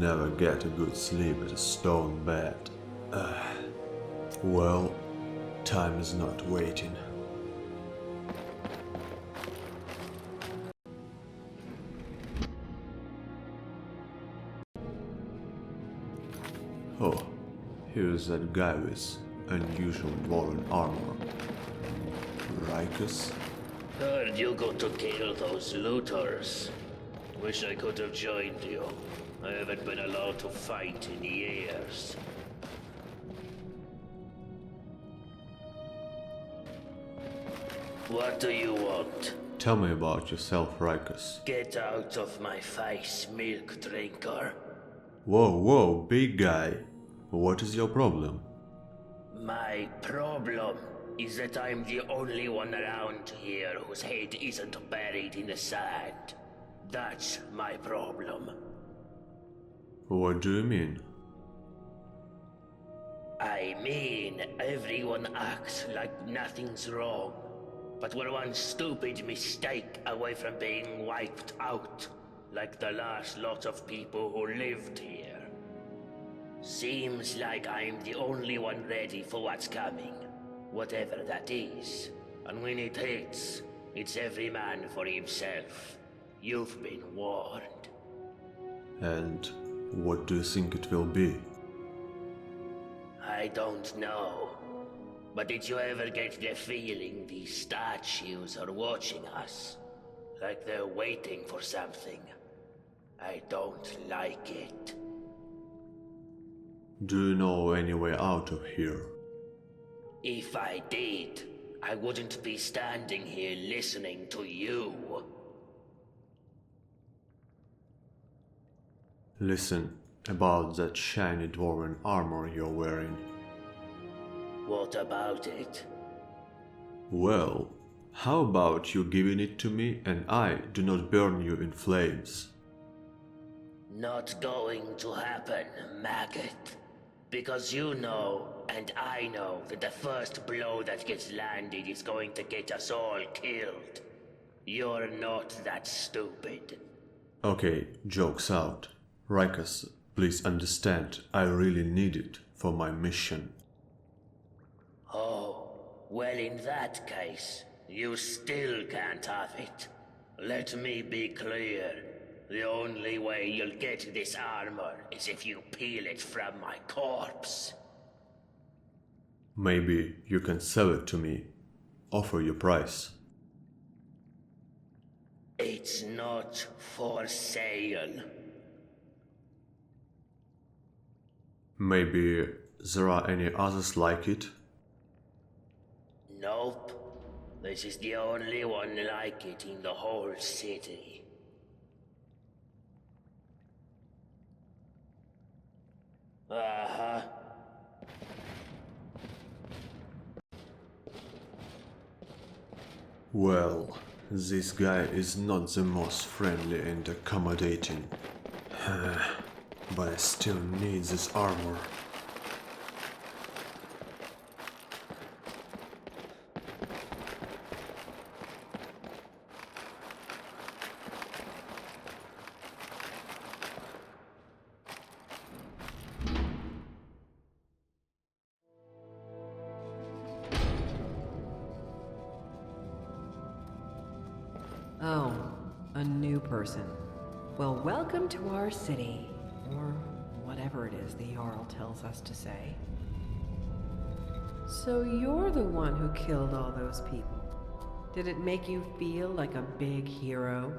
never get a good sleep at a stone bed. Well, time is not waiting. Oh, here's that guy with unusual dwarven armor. Reichus? Heard you got to kill those looters. Wish I could have joined you. I haven't been allowed to fight in years. What do you want? Tell me about yourself, Reichus. Get out of my face, milk drinker. Whoa, big guy. What is your problem? My problem is that I'm the only one around here whose head isn't buried in the sand. That's my problem. What do you mean? I mean, everyone acts like nothing's wrong. But we're one stupid mistake away from being wiped out, like the last lot of people who lived here. Seems like I'm the only one ready for what's coming, whatever that is. And when it hits, it's every man for himself. You've been warned. And what do you think it will be? I don't know. But did you ever get the feeling these statues are watching us? Like they're waiting for something? I don't like it. Do you know any way out of here? If I did, I wouldn't be standing here listening to you. Listen, about that shiny dwarven armor you're wearing. What about it? Well, how about you giving it to me and I do not burn you in flames? Not going to happen, maggot. Because you know, and I know, that the first blow that gets landed is going to get us all killed. You're not that stupid. Okay, jokes out. Reichus, please understand, I really need it for my mission. Oh, well in that case, you still can't have it. Let me be clear. The only way you'll get this armor is if you peel it from my corpse. Maybe you can sell it to me. Offer your price. It's not for sale. Maybe there are any others like it? Nope. This is the only one like it in the whole city. Uh-huh. Well, this guy is not the most friendly and accommodating. But I still need this armor. Oh, a new person. Well, welcome to our city. Or whatever it is the Jarl tells us to say. So you're the one who killed all those people. Did it make you feel like a big hero?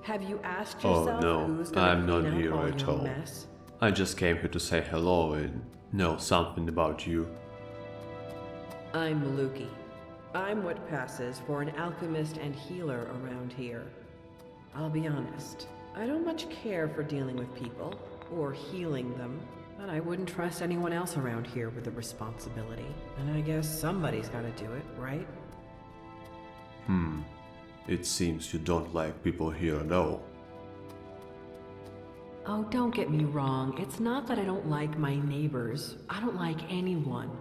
Have you asked yourself who's gonna clean up here all at your all. mess? I just came here to say hello and know something about you. I'm Muki. I'm what passes for an alchemist and healer around here. I'll be honest, I don't much care for dealing with people, or healing them, but I wouldn't trust anyone else around here with the responsibility. And I guess somebody's gotta do it, right? It seems you don't like people here at all. Oh, don't get me wrong. It's not that I don't like my neighbors. I don't like anyone.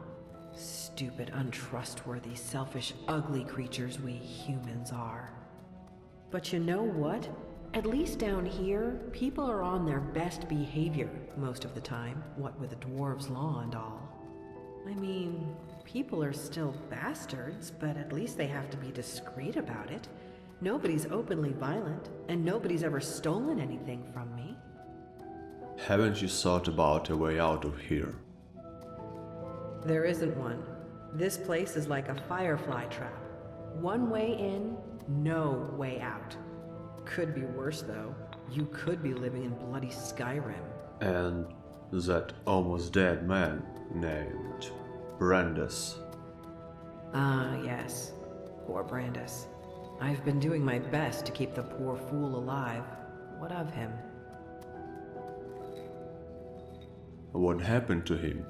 Stupid, untrustworthy, selfish, ugly creatures we humans are. But you know what? At least down here, people are on their best behavior most of the time, what with the dwarves' law and all. I mean, people are still bastards, but at least they have to be discreet about it. Nobody's openly violent, and nobody's ever stolen anything from me. Haven't you thought about a way out of here? There isn't one. This place is like a firefly trap. One way in, no way out. Could be worse, though. You could be living in bloody Skyrim. And that almost dead man named Brandice. Ah, yes. Poor Brandice. I've been doing my best to keep the poor fool alive. What of him? What happened to him?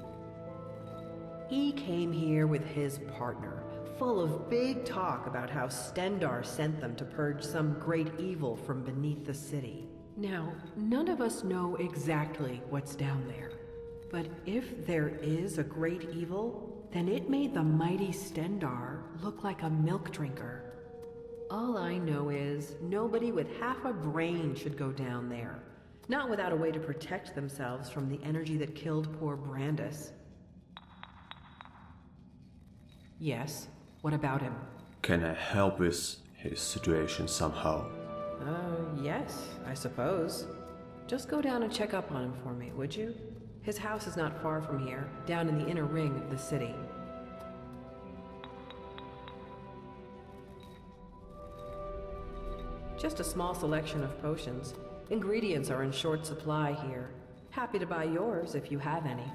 He came here with his partner, full of big talk about how Stendarr sent them to purge some great evil from beneath the city. Now, none of us know exactly what's down there. But if there is a great evil, then it made the mighty Stendarr look like a milk drinker. All I know is nobody with half a brain should go down there. Not without a way to protect themselves from the energy that killed poor Brandice. Yes, what about him? Can I help with his situation somehow? Yes, I suppose. Just go down and check up on him for me, would you? His house is not far from here, down in the inner ring of the city. Just a small selection of potions. Ingredients are in short supply here. Happy to buy yours if you have any.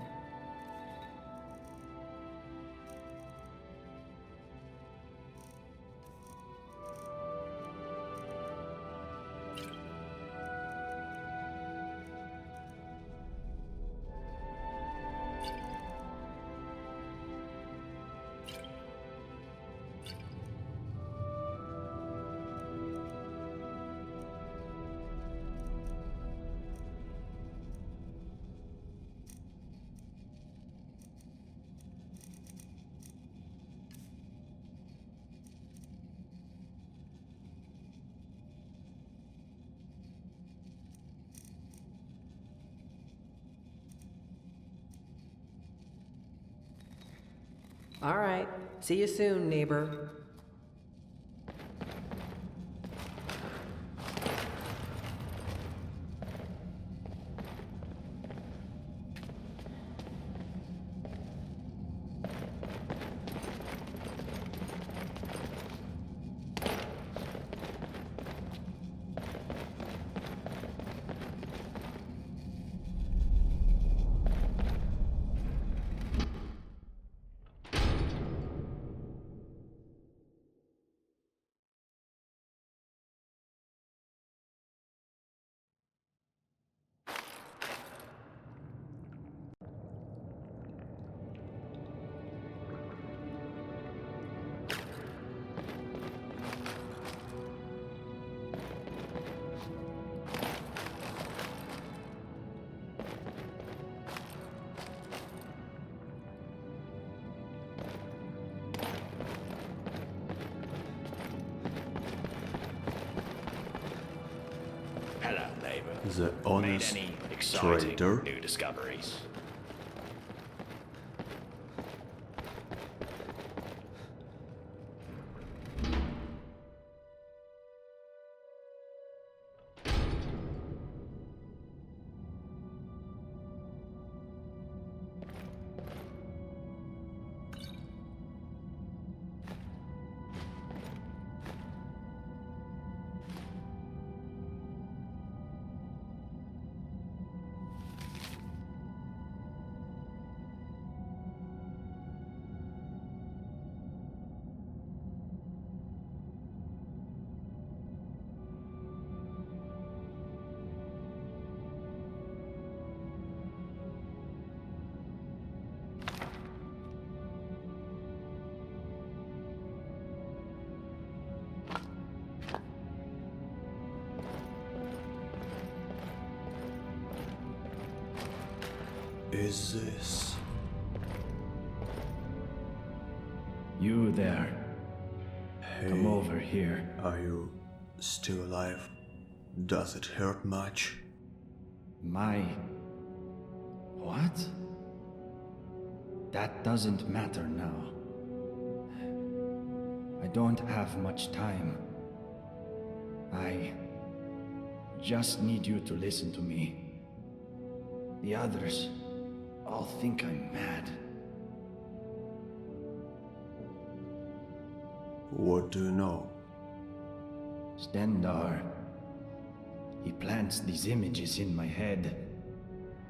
All right. See you soon, neighbor. Hello, neighbor. The honest Made any exciting trader? new discoveries? Is this? You there. Hey, Come over here. are you still alive? Does it hurt much? My... what? That doesn't matter now. I don't have much time. I just need you to listen to me. The others all think I'm mad. What do you know? Stendar. He plants these images in my head.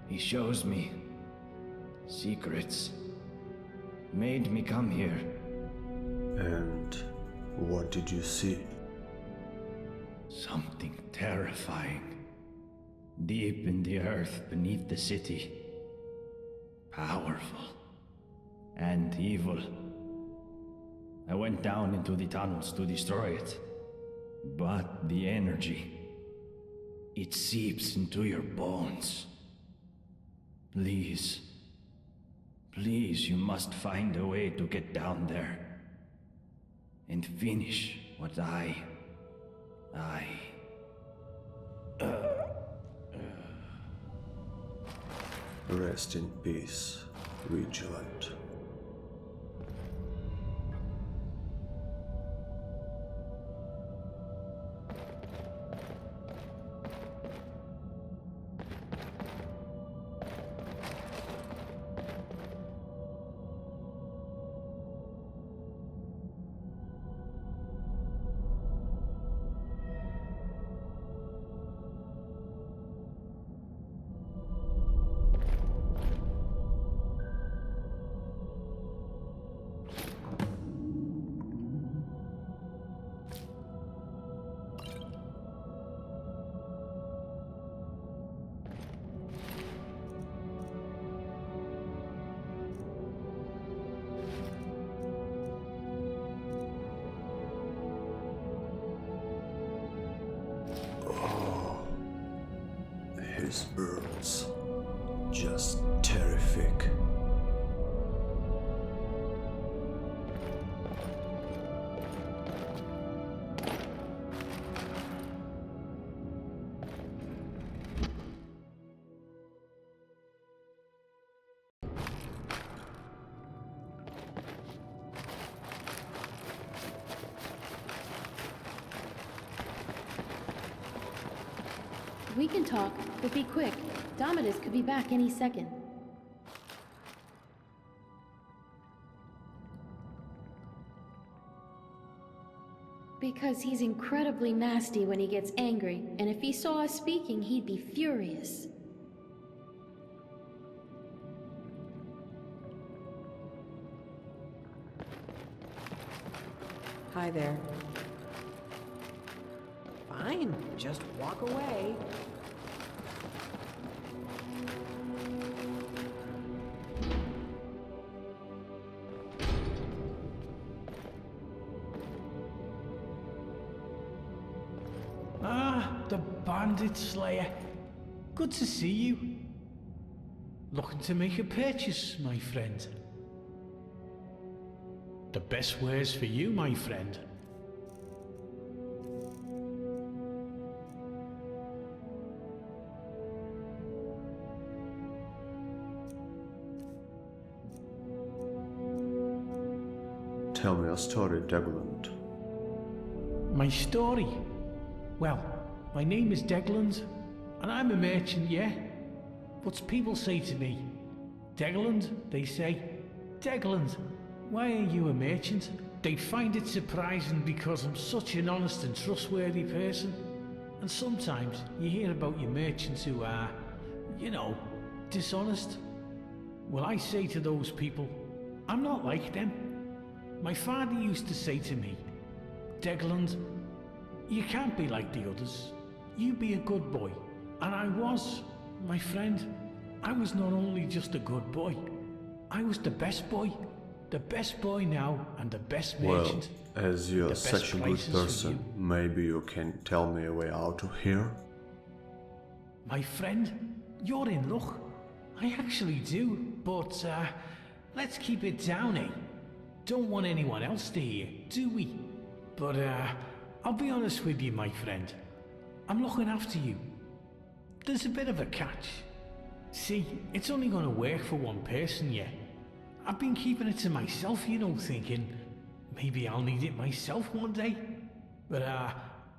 He shows me secrets. Made me come here. And what did you see? Something terrifying. Deep in the earth beneath the city. Powerful. And evil. I went down into the tunnels to destroy it. But the energy... it seeps into your bones. Please. Please, you must find a way to get down there. And finish what Rest in peace, Vigilant. His burns. Just terrific. We can talk, but be quick. Dominus could be back any second. Because he's incredibly nasty when he gets angry, and if he saw us speaking, he'd be furious. Hi there. Fine, just walk away. Ah, the Bandit Slayer. Good to see you. Looking to make a purchase, my friend. The best wares for you, my friend. Tell me a story, Degland. My story? Well, my name is Degland, and I'm a merchant, yeah? But people say to me, Degland, they say, Degland, why are you a merchant? They find it surprising because I'm such an honest and trustworthy person. And sometimes you hear about your merchants who are, you know, dishonest. Well, I say to those people, I'm not like them. My father used to say to me, Degland, you can't be like the others. You be a good boy. And I was, my friend. I was not only just a good boy. I was the best boy. The best boy now and the best merchant. Well, as you're such a good person, maybe you can tell me a way out of here? My friend, you're in luck. I actually do, but let's keep it down, eh? Don't want anyone else to hear, do we? But I'll be honest with you, my friend. I'm looking after you. There's a bit of a catch. See, it's only gonna work for one person yet. I've been keeping it to myself, you know, thinking maybe I'll need it myself one day. But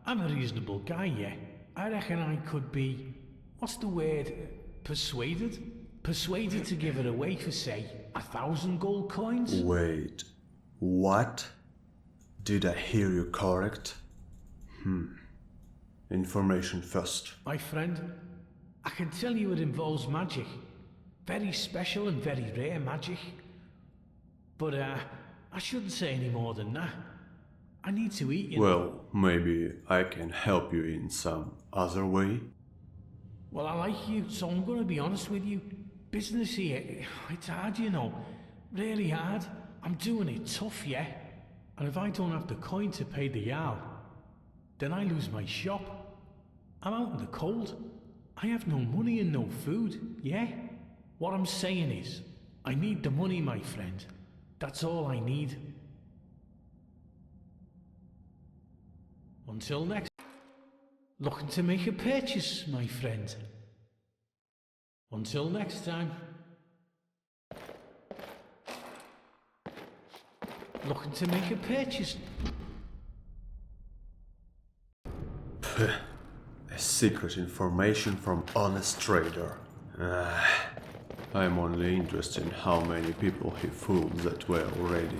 I'm a reasonable guy, yeah. I reckon I could be, what's the word, persuaded? Persuaded to give it away for, say, 1,000 gold coins? Wait, what? Did I hear you correct? Information first. My friend, I can tell you it involves magic. Very special and very rare magic. But I shouldn't say any more than that. I need to eat, you know. Well, maybe I can help you in some other way. Well, I like you, so I'm gonna be honest with you. Business here, it's hard, you know. Really hard. I'm doing it tough, yeah. And if I don't have the coin to pay the Jarl, then I lose my shop. I'm out in the cold. I have no money and no food, yeah? What I'm saying is, I need the money, my friend. That's all I need. Until next. Looking to make a purchase, my friend. Until next time. Looking to make a purchase. A secret information from honest trader. I'm only interested in how many people he fooled that way already.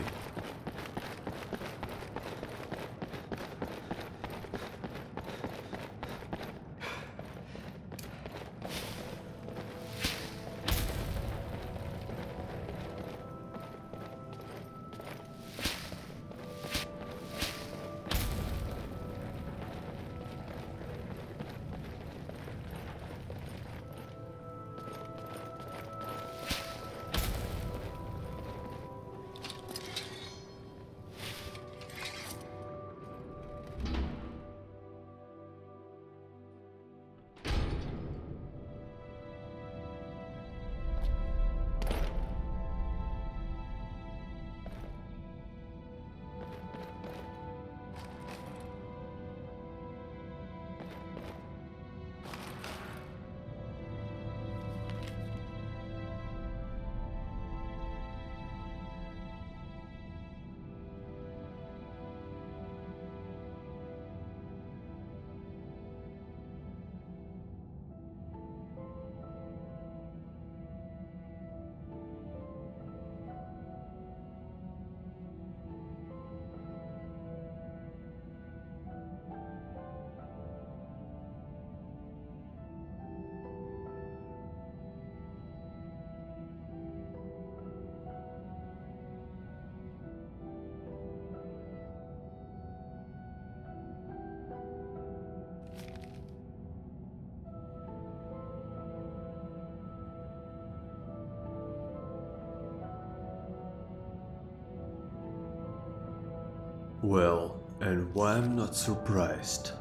Well, and why I'm not surprised.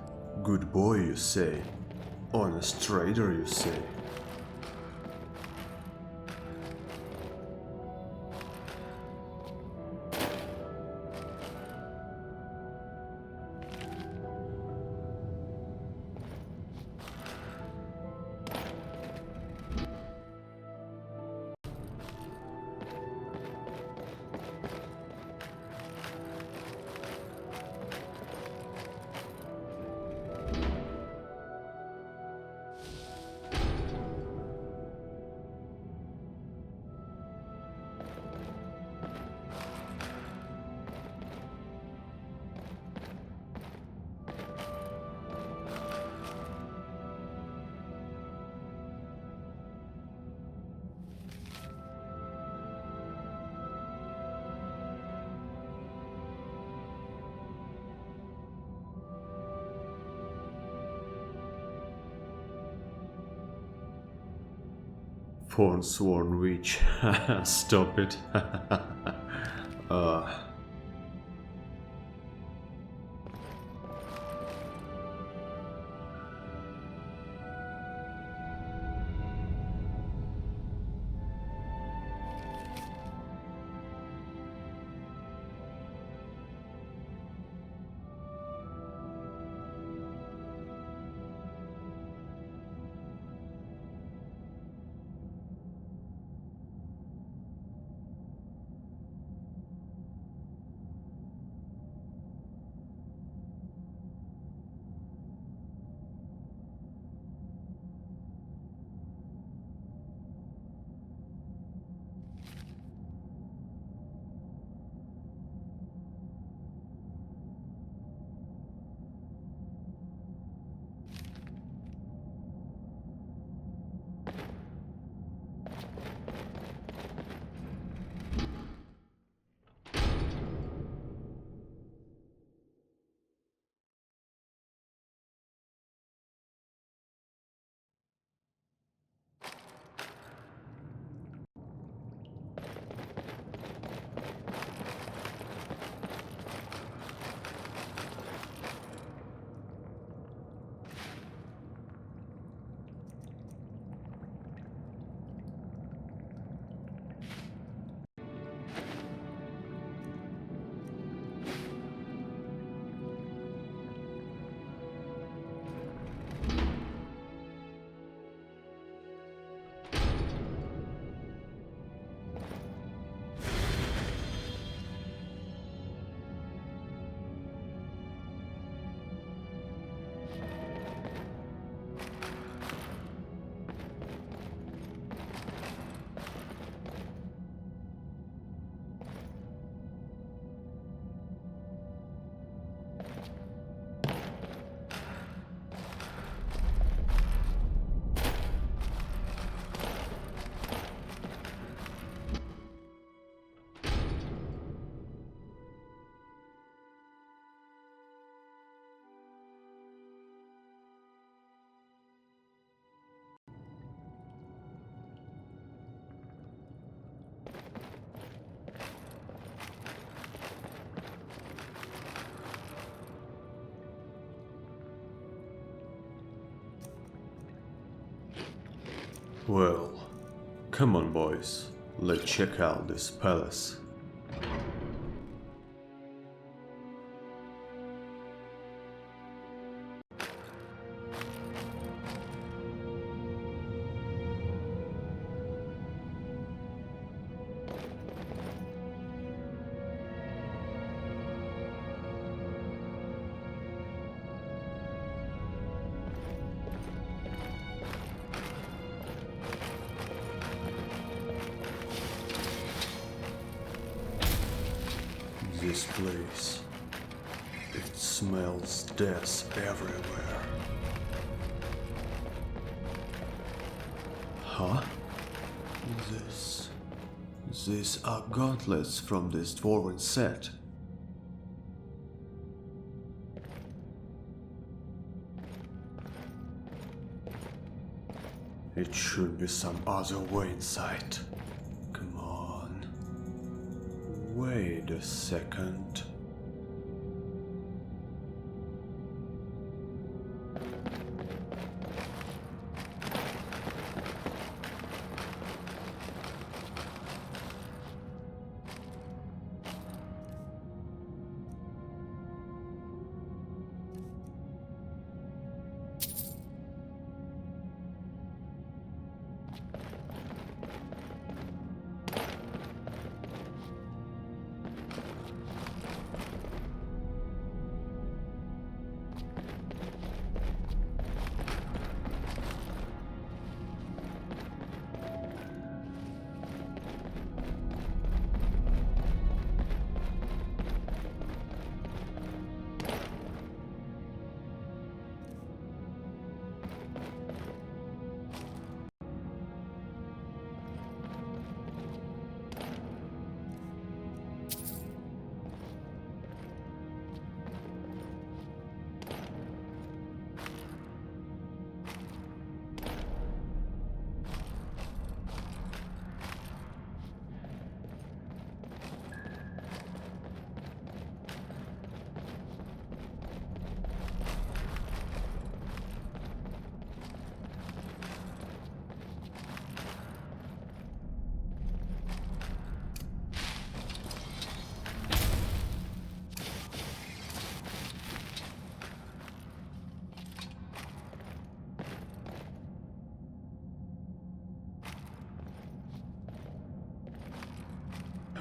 Good boy, you say. Honest trader, you say. Forsworn witch. Stop it. Well, come on boys, let's check out this palace. This place, it smells death everywhere. Huh? These are gauntlets from this dwarven set. It should be some other way inside. Come on. Wait a second.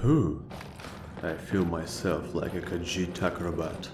Whew. I feel myself like a Khajiit acrobat.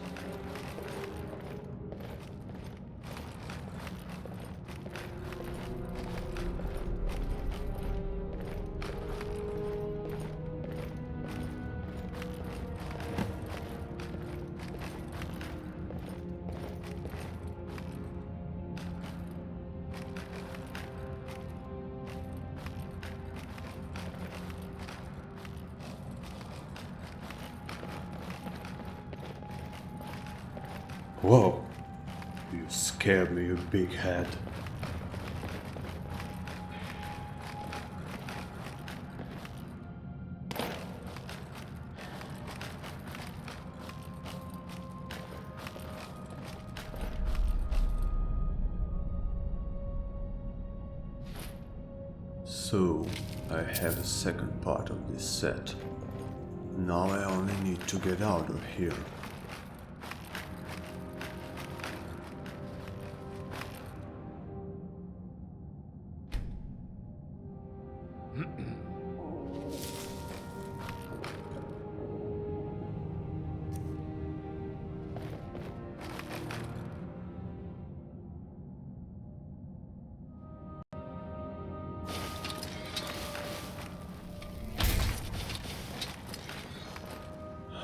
Whoa, you scared me, you big head. So, I have a second part of this set. Now I only need to get out of here.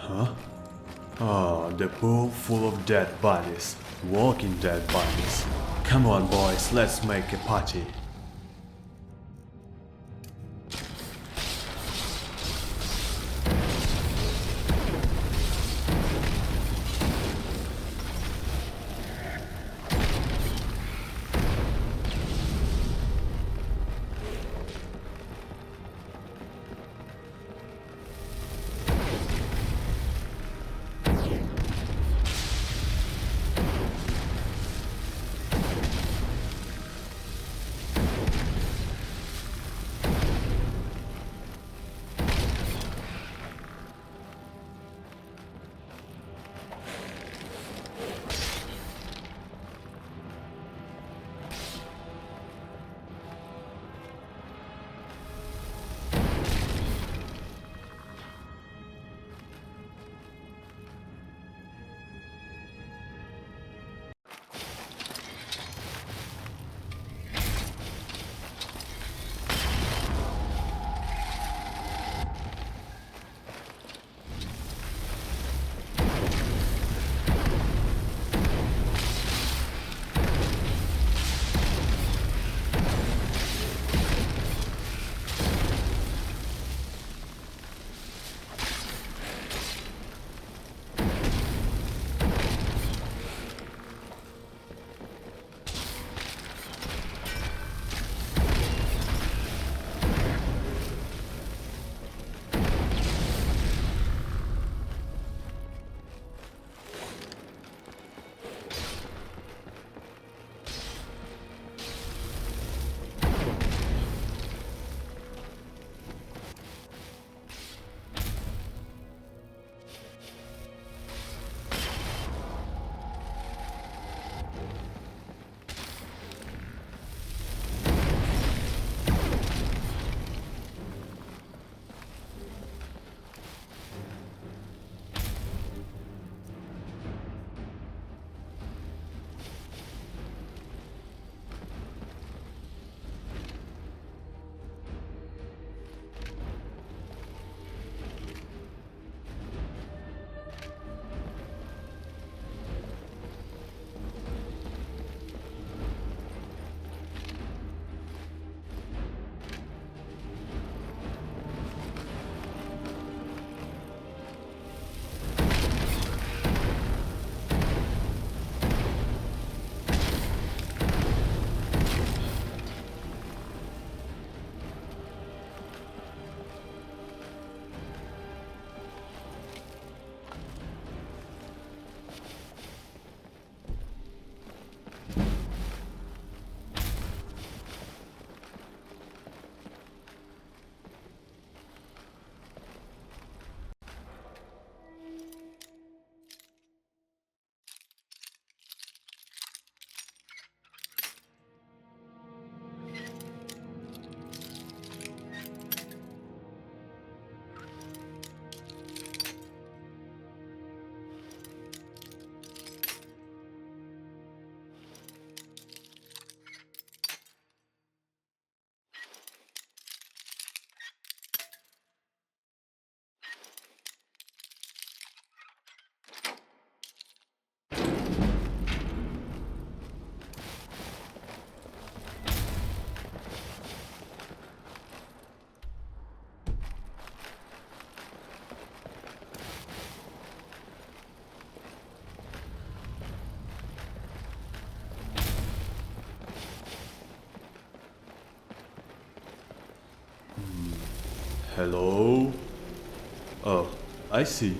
Huh? Ah, the pool full of dead bodies. Walking dead bodies. Come on boys, let's make a party. Hello? Oh, I see.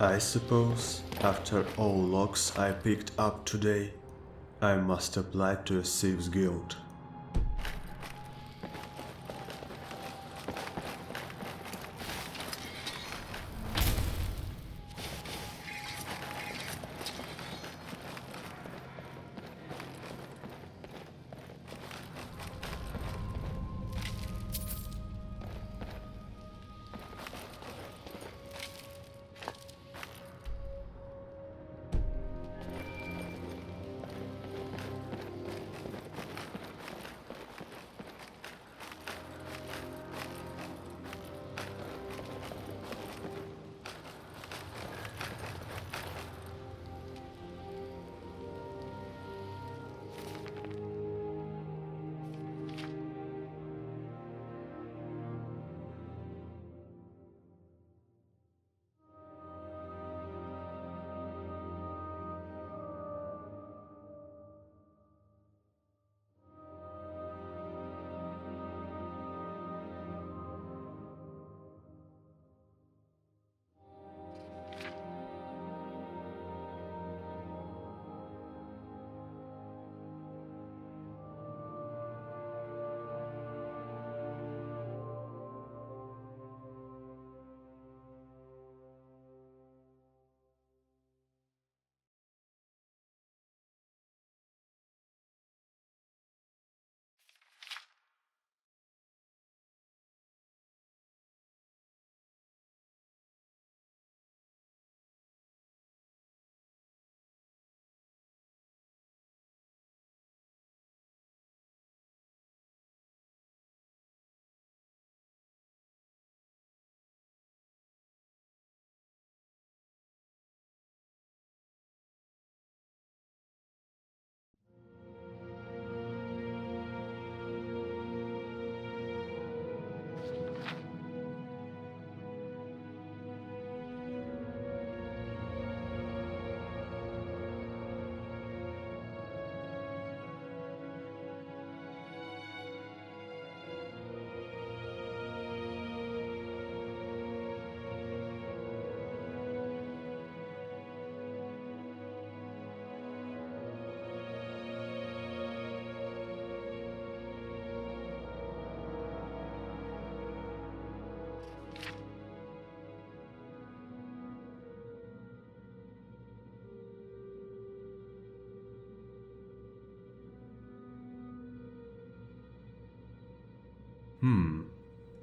I suppose, after all locks I picked up today, I must apply to a Thieves Guild.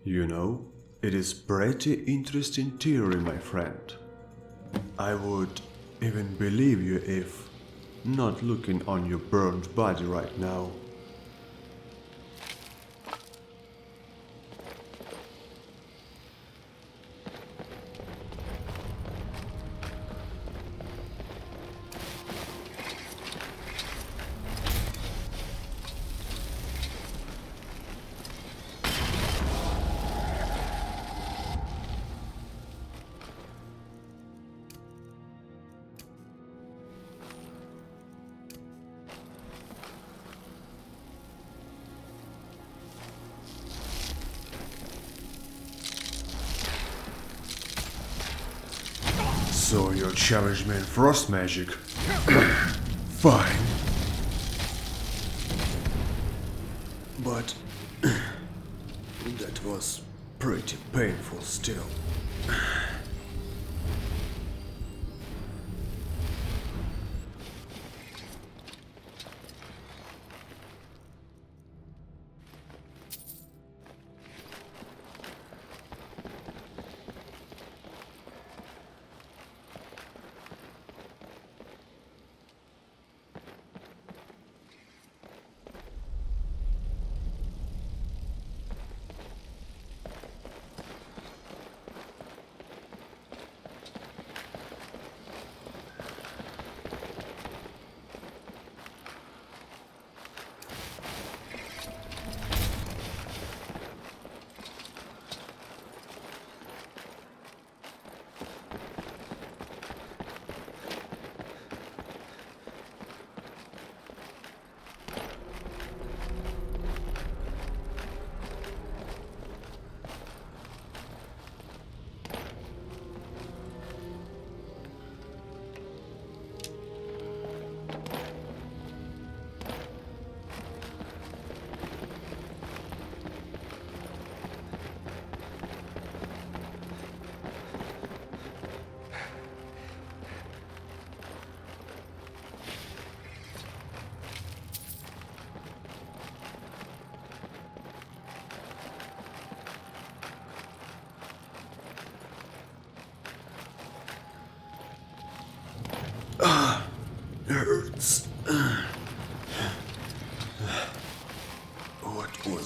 You know, it is pretty interesting theory, my friend. I would even believe you if, not looking on your burned body right now. So you're challenging me in frost magic? Fine. But that was pretty painful still.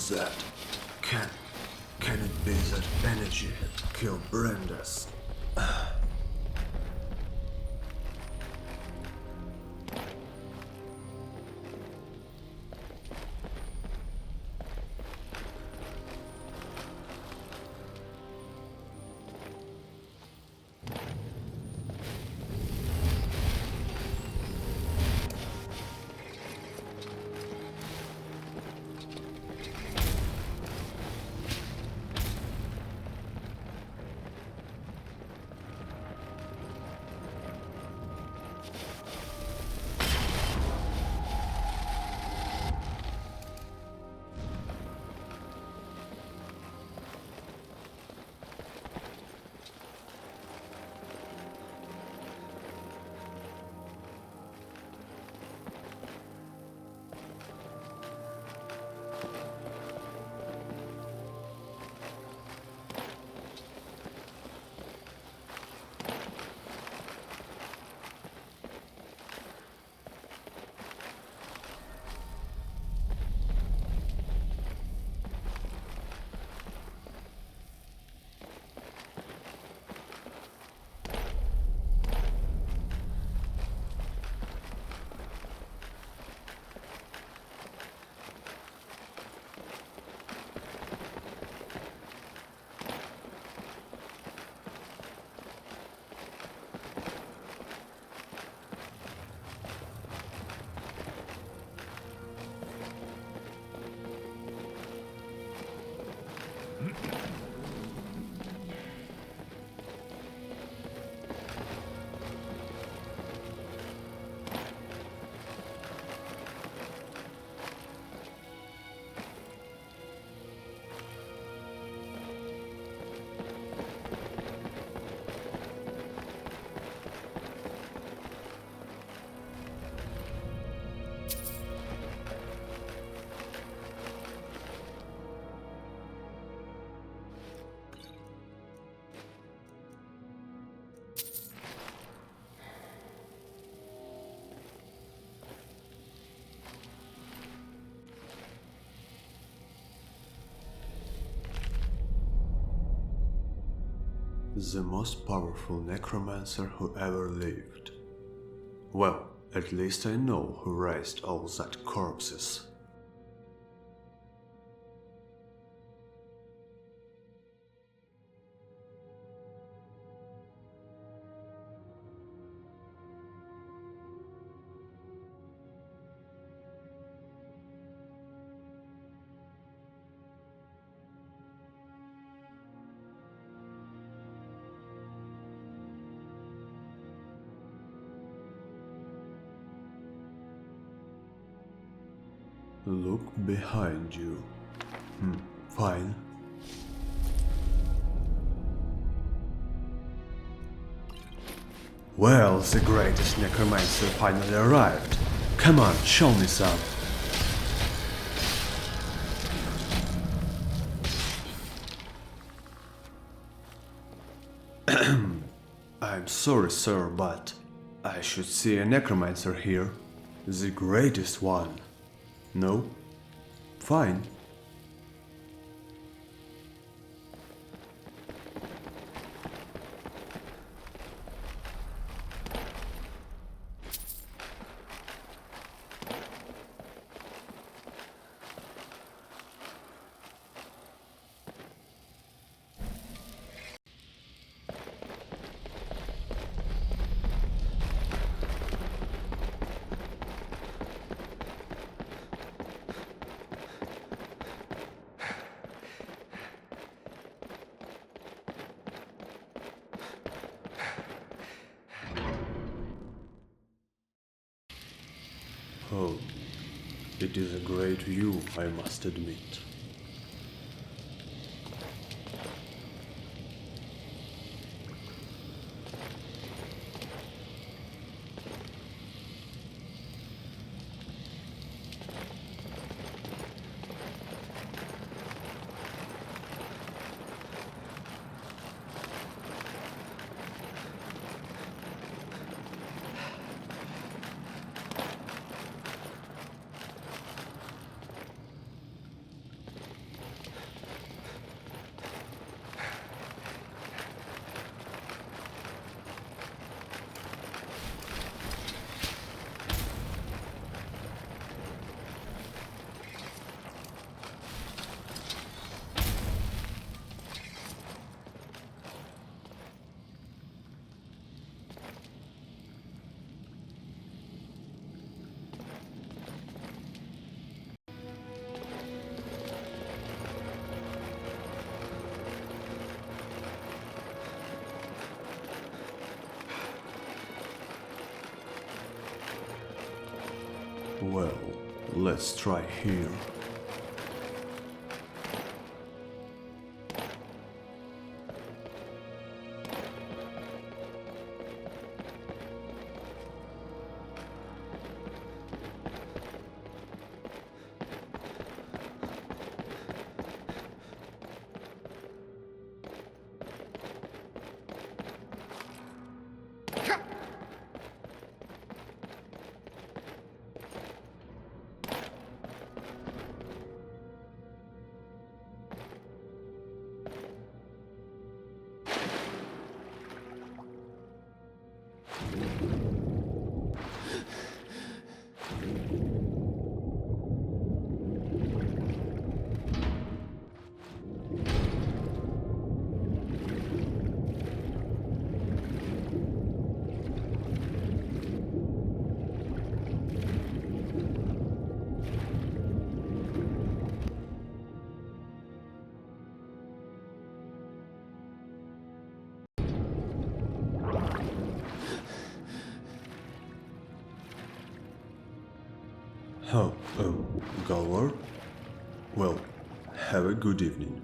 was that? Can it be that energy had killed Brandice? The most powerful necromancer who ever lived. Well, at least I know who raised all that corpses. Look behind you. Fine. Well, the greatest necromancer finally arrived. Come on, show me some. I'm sorry, sir, but I should see a necromancer here. The greatest one. No? Fine. Oh, it is a great view, I must admit. Well, let's try here. Gulvar? Well, have a good evening.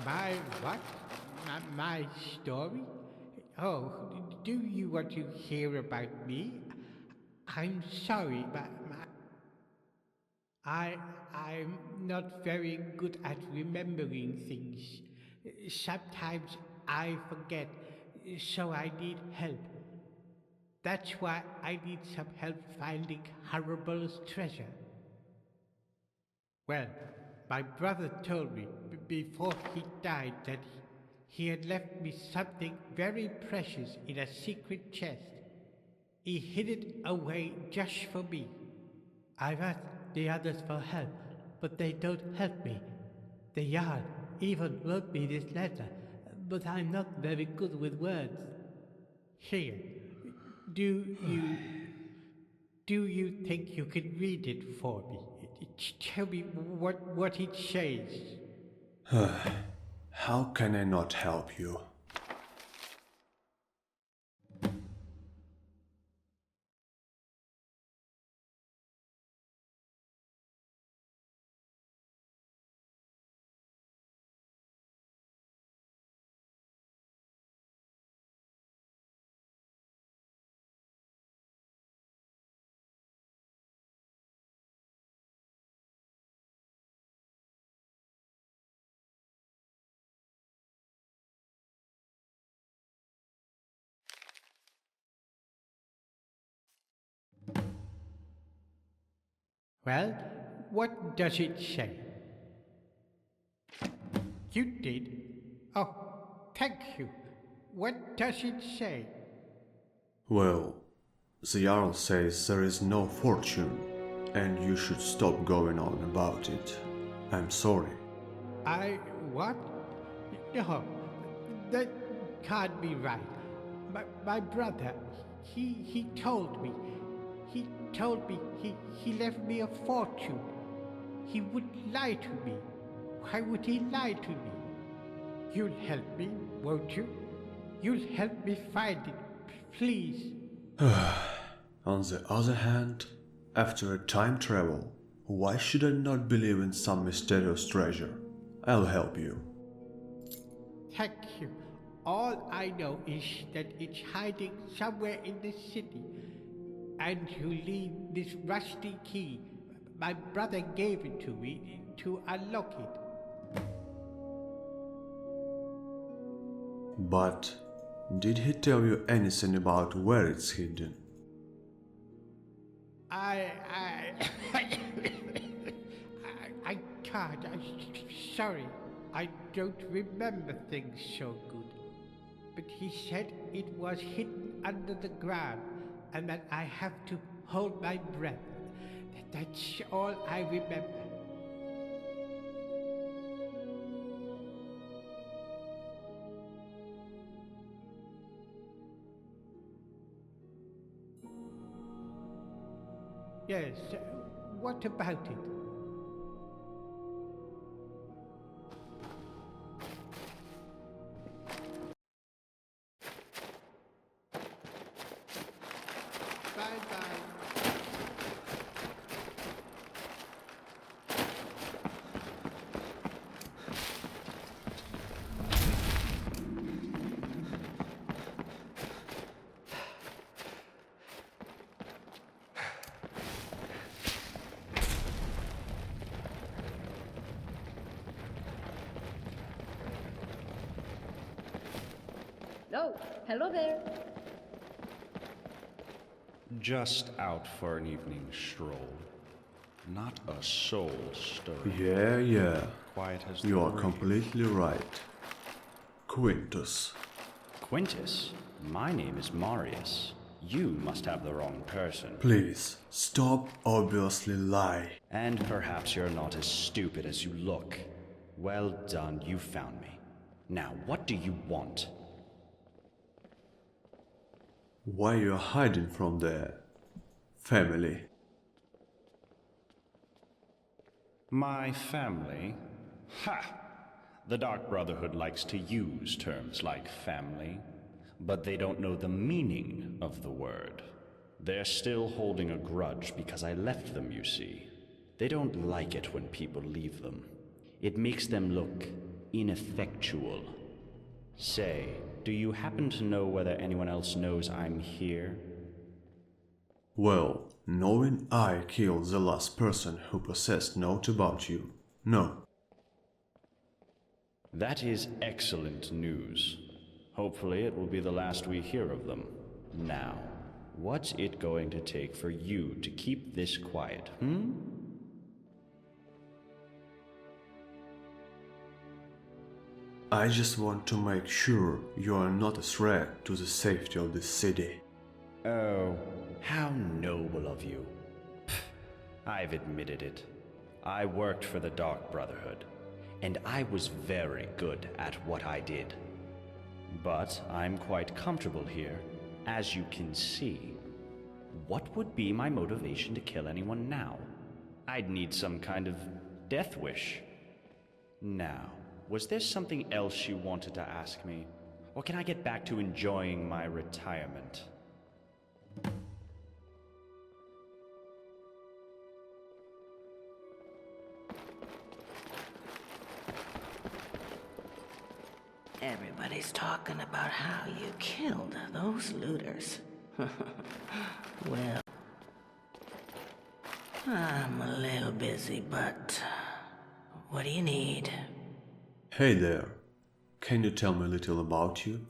My what? My story? Oh, do you want to hear about me? I'm sorry, but I'm not very good at remembering things. Sometimes I forget, so I need help. That's why I need some help finding Haribel's treasure. Well, my brother told me before he died that he had left me something very precious in a secret chest. He hid it away just for me. I've asked the others for help, but they don't help me. The Yard even wrote me this letter, but I'm not very good with words. Here, do you think you can read it for me? Tell me what it says. How can I not help you? Well, what does it say? You did? Oh, thank you. What does it say? Well, the Jarl says there is no fortune, and you should stop going on about it. I'm sorry. What? No, that can't be right. My brother, he told me. He told me he left me a fortune. He wouldn't lie to me. Why would he lie to me? You'll help me, won't you? You'll help me find it, please. On the other hand, after a time travel, why should I not believe in some mysterious treasure? I'll help you. Thank you. All I know is that it's hiding somewhere in the city. And you leave this rusty key. My brother gave it to me to unlock it. But did he tell you anything about where it's hidden? I can't. Sorry. I don't remember things so good. But he said it was hidden under the ground and that I have to hold my breath. That's all I remember. Yes, what about it? Bye-bye. Oh, hello there. Just out for an evening stroll. Not a soul stirring. Yeah. Quiet as You the are grave. completely right. Quintus. Quintus, my name is Marius. You must have the wrong person. Please, stop obviously lie. And perhaps you're not as stupid as you look. Well done, you found me. Now, what do you want? Why you're hiding from their family? My family? Ha! The Dark Brotherhood likes to use terms like family, but they don't know the meaning of the word. They're still holding a grudge because I left them, you see. They don't like it when people leave them. It makes them look ineffectual. Say, do you happen to know whether anyone else knows I'm here? Well, knowing I killed the last person who possessed note about you, no. That is excellent news. Hopefully it will be the last we hear of them. Now, what's it going to take for you to keep this quiet, I just want to make sure you are not a threat to the safety of this city. Oh, how noble of you. I've admitted it. I worked for the Dark Brotherhood, and I was very good at what I did. But I'm quite comfortable here, as you can see. What would be my motivation to kill anyone now? I'd need some kind of death wish. Now, was there something else you wanted to ask me? Or can I get back to enjoying my retirement? Everybody's talking about how you killed those looters. Well, I'm a little busy, but what do you need? Hey there, can you tell me a little about you?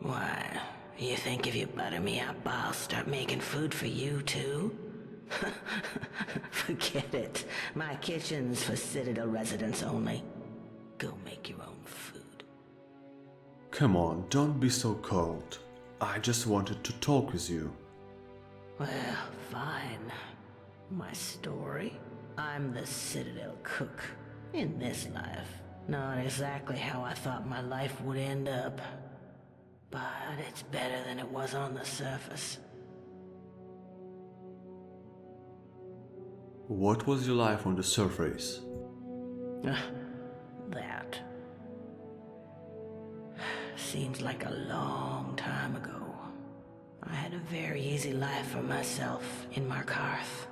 Why, you think if you butter me up, I'll start making food for you too? Forget it. My kitchen's for Citadel residents only. Go make your own food. Come on, don't be so cold. I just wanted to talk with you. Well, fine. My story? I'm the Citadel cook. In this life. Not exactly how I thought my life would end up. But it's better than it was on the surface. What was your life on the surface? That. Seems like a long time ago. I had a very easy life for myself in Markarth.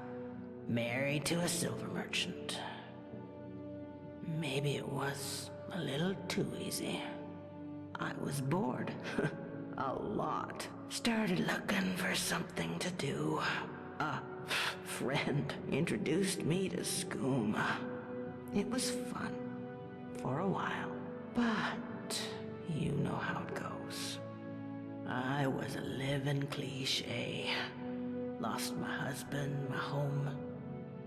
Married to a silver merchant. Maybe it was a little too easy. I was bored. A lot. Started looking for something to do. A friend introduced me to skooma. It was fun. For a while. But you know how it goes. I was a living cliche. Lost my husband, my home,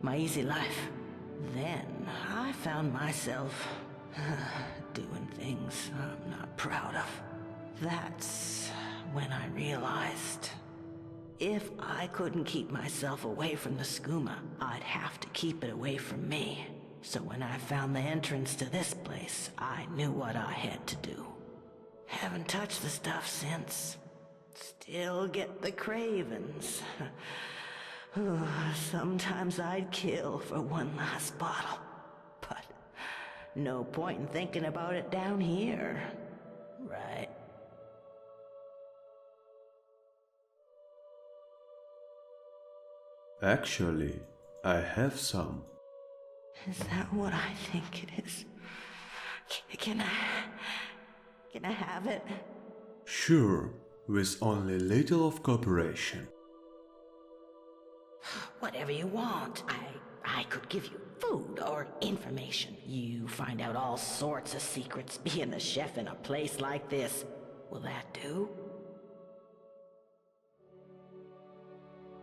my easy life. Then I found myself Doing things I'm not proud of. That's when I realized if I couldn't keep myself away from the skooma, I'd have to keep it away from me. So when I found the entrance to this place, I knew what I had to do. Haven't touched the stuff since. Still get the cravings. Sometimes I'd kill for one last bottle. But no point in thinking about it down here. Right. Actually, I have some. Is that what I think it is? Can I have it? Sure, with only little of cooperation. Whatever you want. I could give you food or information. You find out all sorts of secrets being a chef in a place like this. Will that do?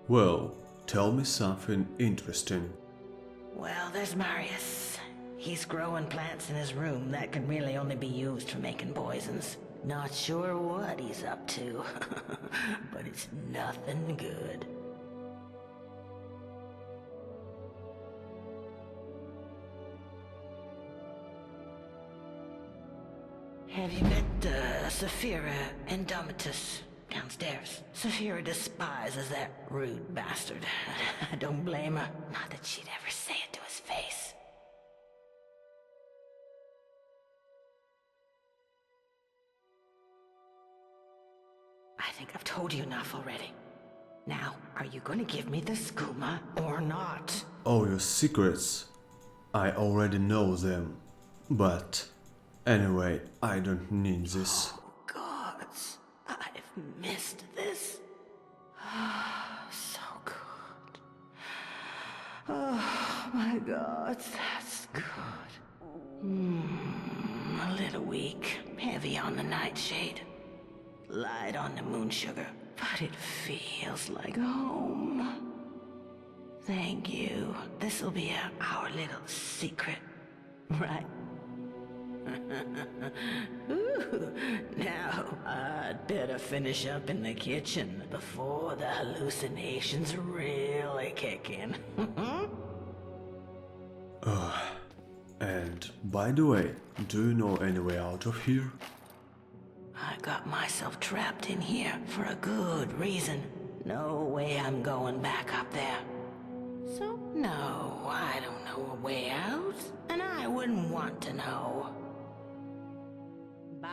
Well, tell me something interesting. Well, there's Marius. He's growing plants in his room that can really only be used for making poisons. Not sure what he's up to, but it's nothing good. Have you met Saphira Indomitus downstairs? Saphira despises that rude bastard. I don't blame her. Not that she'd ever say it to his face. I think I've told you enough already. Now, are you gonna give me the skooma or not? Oh, your secrets. I already know them. But anyway, I don't need this. Oh, gods. I've missed this. So good. Oh, my God, that's good. A little weak, heavy on the nightshade, light on the moon sugar, but it feels like home. Thank you. This'll be our little secret, right? Ooh, now, I'd better finish up in the kitchen before the hallucinations really kick in. And by the way, do you know any way out of here? I got myself trapped in here for a good reason. No way I'm going back up there. So, no, I don't know a way out, and I wouldn't want to know. Bye.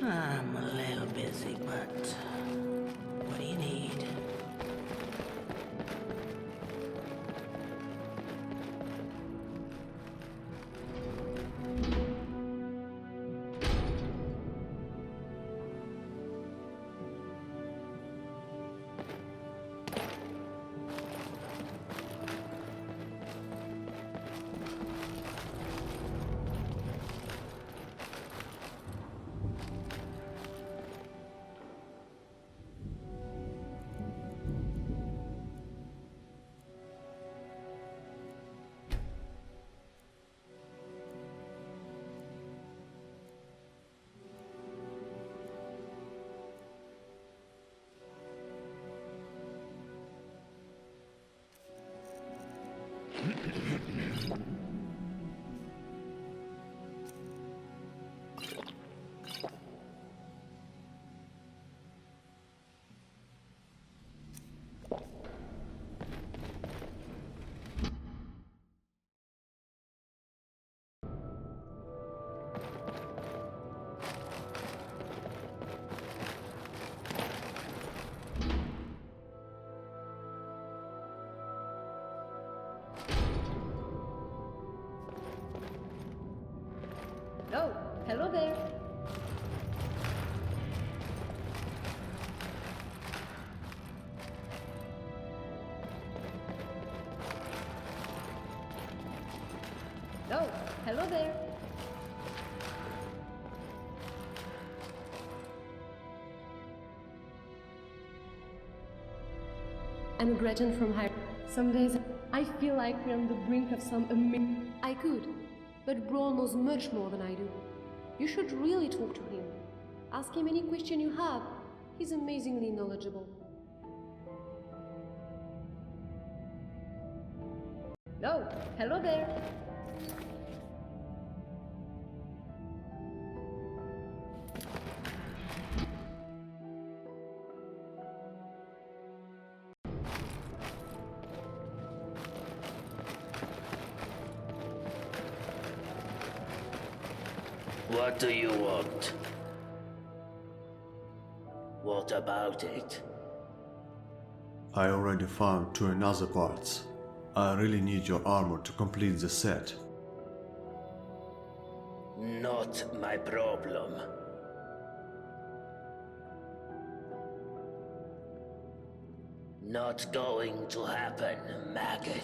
I'm a little busy, but what do you need? Oh, hello there. hello there. I'm Gretchen from High. Some days I feel like we're on the brink of some amazing. I could, but Braun knows much more than I do. You should really talk to him. Ask him any question you have. He's amazingly knowledgeable. Oh, hello there. What do you want? What about it? I already found 2 another parts. I really need your armor to complete the set. Not my problem. Not going to happen, maggot.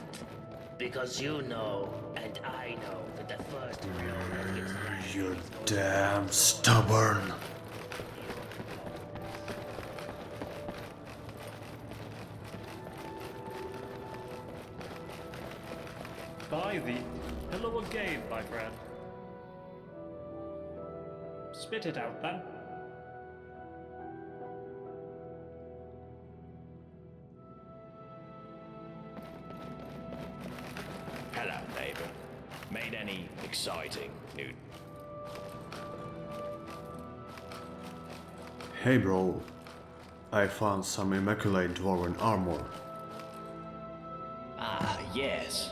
Because you know, and I know, that the first blow that hits back You're is going damn stubborn. By the... Hello again, my friend. Spit it out, then. Hello, neighbor. Made any exciting new... Hey bro, I found some immaculate dwarven armor. Ah, yes.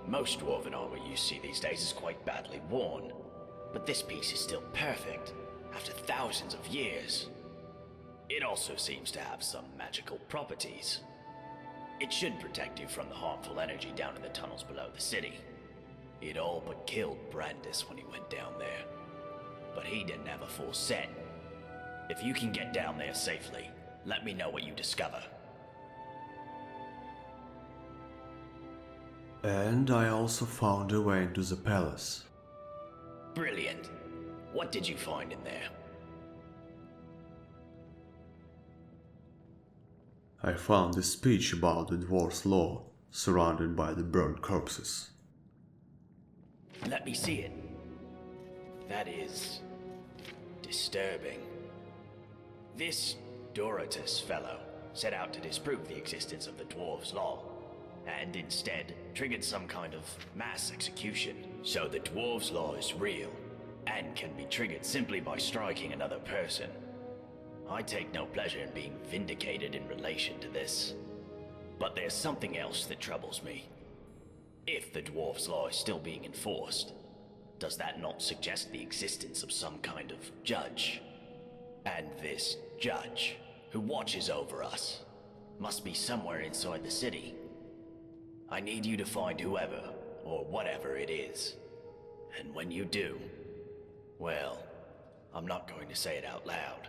Most dwarven armor you see these days is quite badly worn. But this piece is still perfect, after thousands of years. It also seems to have some magical properties. It should protect you from the harmful energy down in the tunnels below the city. It all but killed Brandice when he went down there. But he didn't have a full set. If you can get down there safely, let me know what you discover. And I also found a way into the palace. Brilliant. What did you find in there? I found a speech about the dwarf's law, surrounded by the burned corpses. Let me see it. That is... disturbing. This Dorotus fellow set out to disprove the existence of the dwarf's law, and instead triggered some kind of mass execution. So the dwarf's law is real, and can be triggered simply by striking another person. I take no pleasure in being vindicated in relation to this. But there's something else that troubles me. If the dwarf's law is still being enforced, does that not suggest the existence of some kind of judge? And this judge, who watches over us, must be somewhere inside the city. I need you to find whoever, or whatever it is. And when you do, well, I'm not going to say it out loud,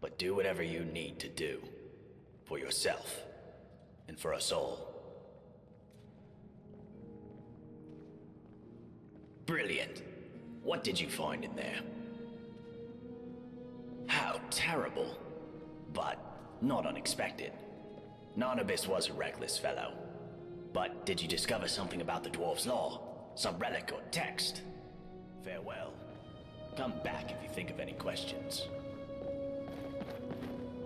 but do whatever you need to do. For yourself, and for us all. Brilliant. What did you find in there? How terrible. But not unexpected. Non-Abyss was a reckless fellow. But did you discover something about the dwarf's law? Some relic or text? Farewell. Come back if you think of any questions.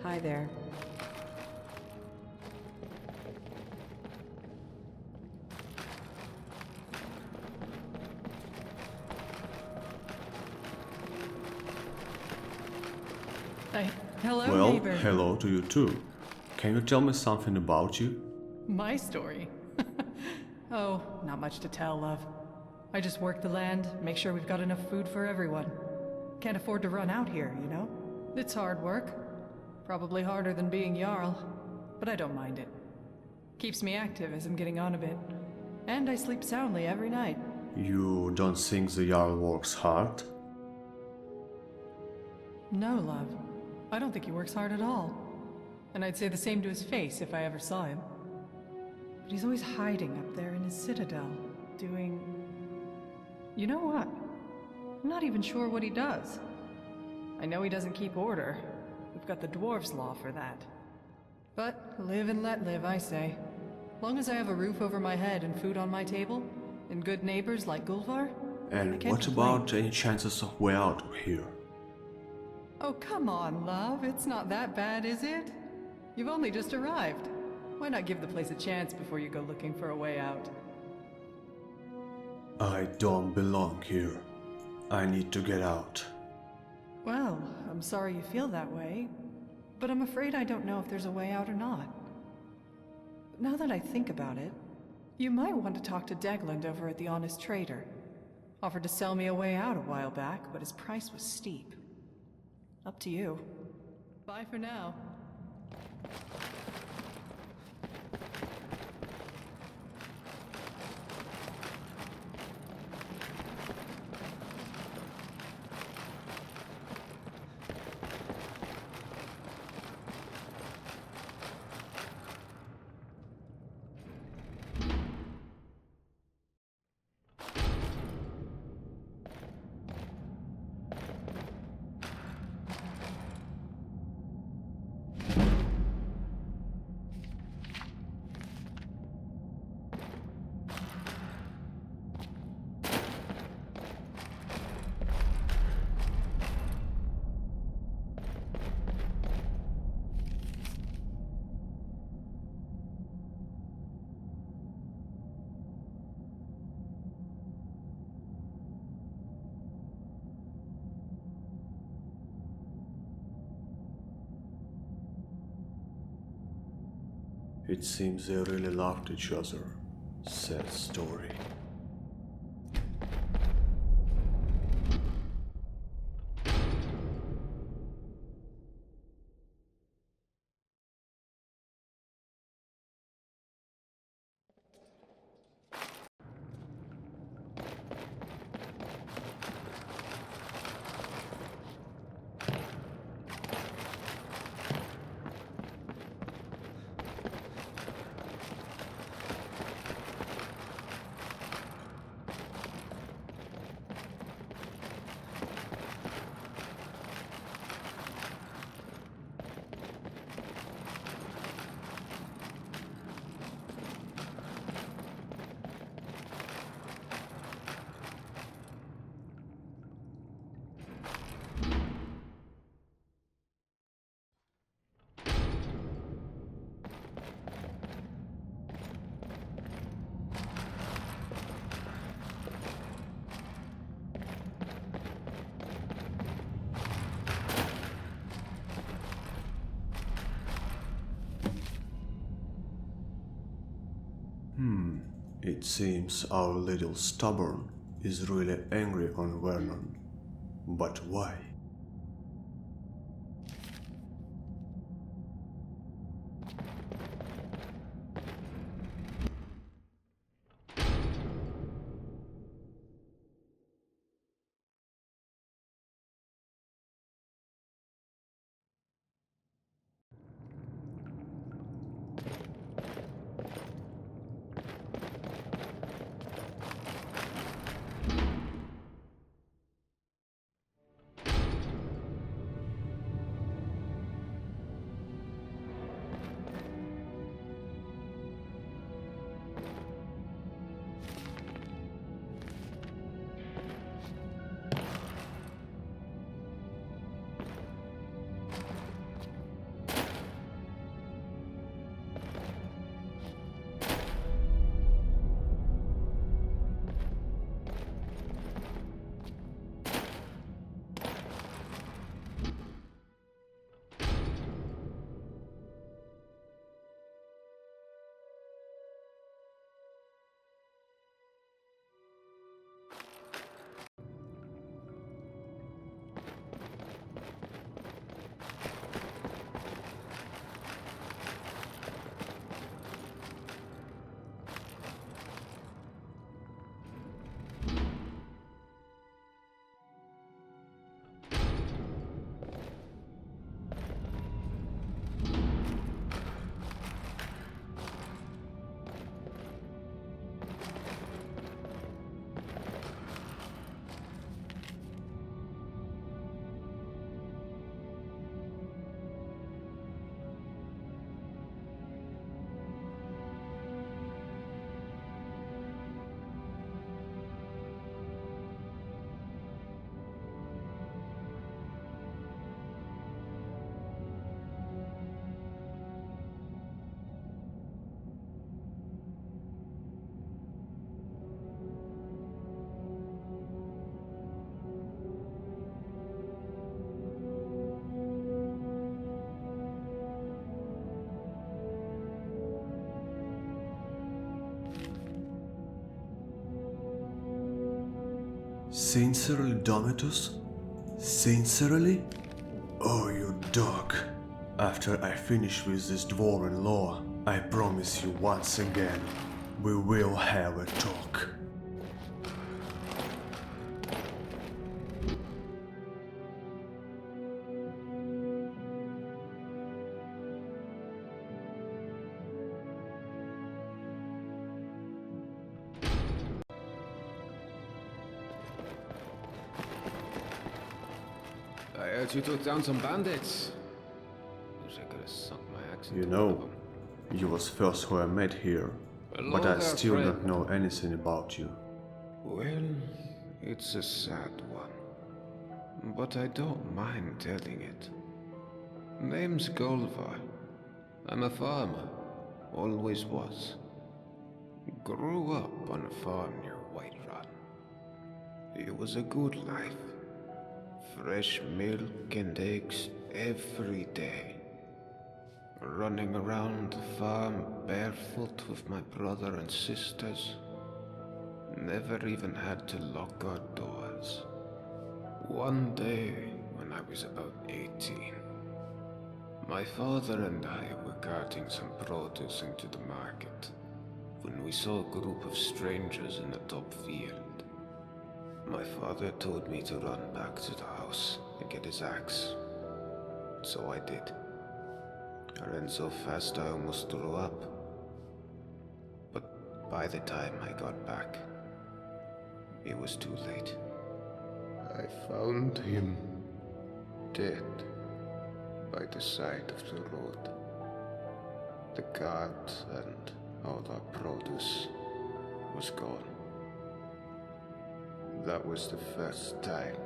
Hi there. Hello, Well, neighbor. hello to you too. Can you tell me something about you? My story? Oh, not much to tell, love. I just work the land, make sure we've got enough food for everyone. Can't afford to run out here, you know? It's hard work. Probably harder than being Jarl, but I don't mind it. Keeps me active as I'm getting on a bit. And I sleep soundly every night. You don't think the Jarl works hard? No, love. I don't think he works hard at all. And I'd say the same to his face if I ever saw him. But he's always hiding up there in his citadel, doing... You know what? I'm not even sure what he does. I know he doesn't keep order. We've got the dwarves' law for that. But live and let live, I say. Long as I have a roof over my head and food on my table, and good neighbors like Gulvar, I And can't what complain. about any chances of way out of here? Oh, come on, love. It's not that bad, is it? You've only just arrived. Why not give the place a chance before you go looking for a way out? I don't belong here. I need to get out. Well, I'm sorry you feel that way, but I'm afraid I don't know if there's a way out or not. Now that I think about it, you might want to talk to Degland over at the Honest Trader. Offered to sell me a way out a while back, but his price was steep. Up to you. Bye for now. It seems they really loved each other. Sad story. It seems our little stubborn is really angry on Vernon. But why? Sincerely, Domitus? Sincerely? Oh, you dog. After I finish with this dwarven lore, I promise you once again, we will have a talk. I heard you took down some bandits. Wish I could have sunk my axe into You one of know, them. you was first who I met here, Hello but I there, still friend. don't know anything about you. Well, it's a sad one. But I don't mind telling it. Name's Gulvar. I'm a farmer. Always was. Grew up on a farm near Whiterun. It was a good life. Fresh milk and eggs every day. Running around the farm barefoot with my brother and sisters. Never even had to lock our doors. One day, when I was about 18, my father and I were carting some produce into the market when we saw a group of strangers in the top field. My father told me to run back to the house and get his axe. So I did. I ran so fast I almost threw up. But by the time I got back, it was too late. I found him dead by the side of the road. The cart and all our produce was gone. That was the first time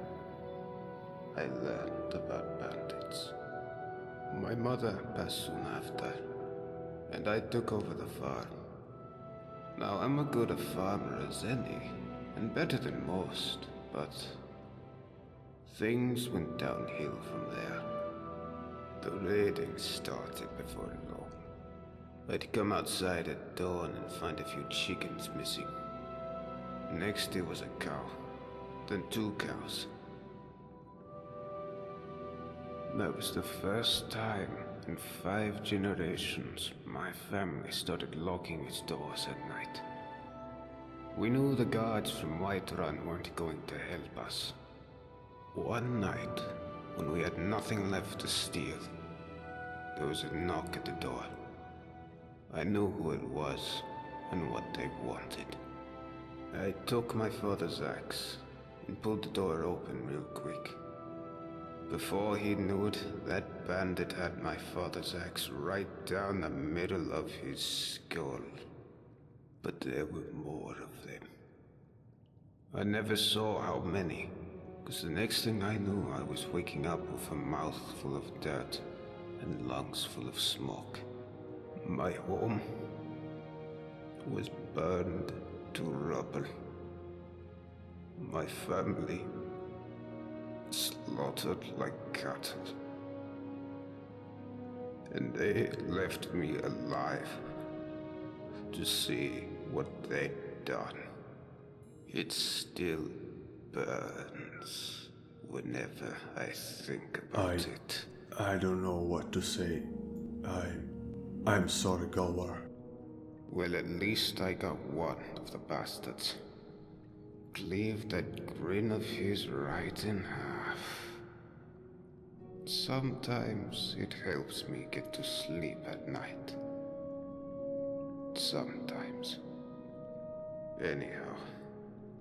I learned about bandits. My mother passed soon after, and I took over the farm. Now I'm as good a farmer as any, and better than most, but things went downhill from there. The raiding started before long. I'd come outside at dawn and find a few chickens missing. Next it was a cow, then 2 cows. That was the first time in 5 generations my family started locking its doors at night. We knew the guards from Whiterun weren't going to help us. One night, when we had nothing left to steal, there was a knock at the door. I knew who it was and what they wanted. I took my father's axe and pulled the door open real quick. Before he knew it, that bandit had my father's axe right down the middle of his skull. But there were more of them. I never saw how many, because the next thing I knew I was waking up with a mouth full of dirt and lungs full of smoke. My home was burned to rubble. My family slaughtered like cattle. And they left me alive to see what they'd done. It still burns whenever I think about it. I don't know what to say. I'm sorry, Gulvar. Well, at least I got one of the bastards. Cleave that grin of his right in half. Sometimes it helps me get to sleep at night. Sometimes. Anyhow,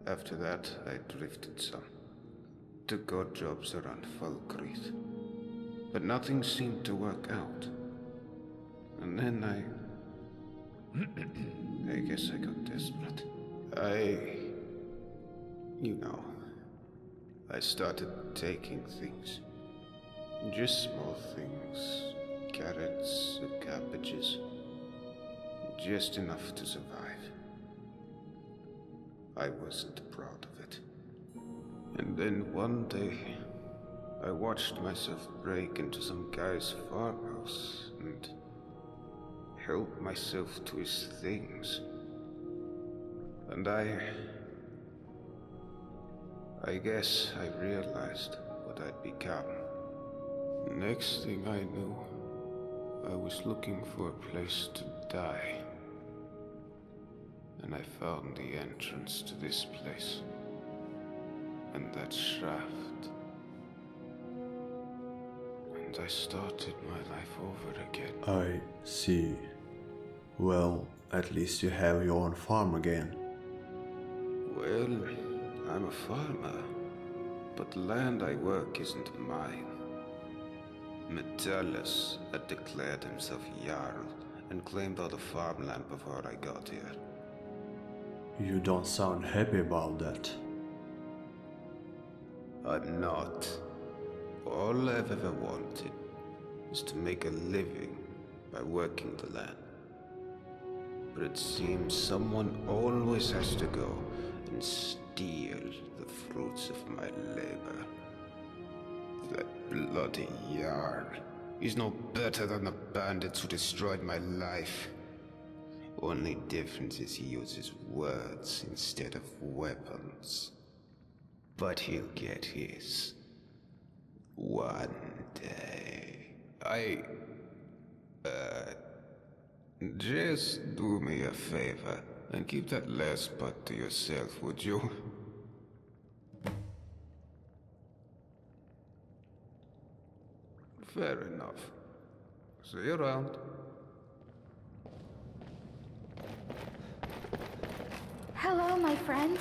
after that I drifted some. Took odd jobs around Falkreath. But nothing seemed to work out. And then I guess I got desperate. I started taking things. Just small things. Carrots and cabbages. Just enough to survive. I wasn't proud of it. And then one day, I watched myself break into some guy's farmhouse and help myself to his things. And I guess I realized what I'd become. Next thing I knew, I was looking for a place to die. And I found the entrance to this place. And that shaft. And I started my life over again. I see. Well, at least you have your own farm again. Well, I'm a farmer, but the land I work isn't mine. Metellus had declared himself Jarl and claimed all the farmland before I got here. You don't sound happy about that. I'm not. All I've ever wanted is to make a living by working the land. But it seems someone always has to go and steal the fruits of my labor. That bloody Jarl. He's no better than the bandits who destroyed my life. Only difference is he uses words instead of weapons. But he'll get his. One day. Just do me a favor and keep that last part to yourself, would you? Fair enough. See you around. Hello, my friend.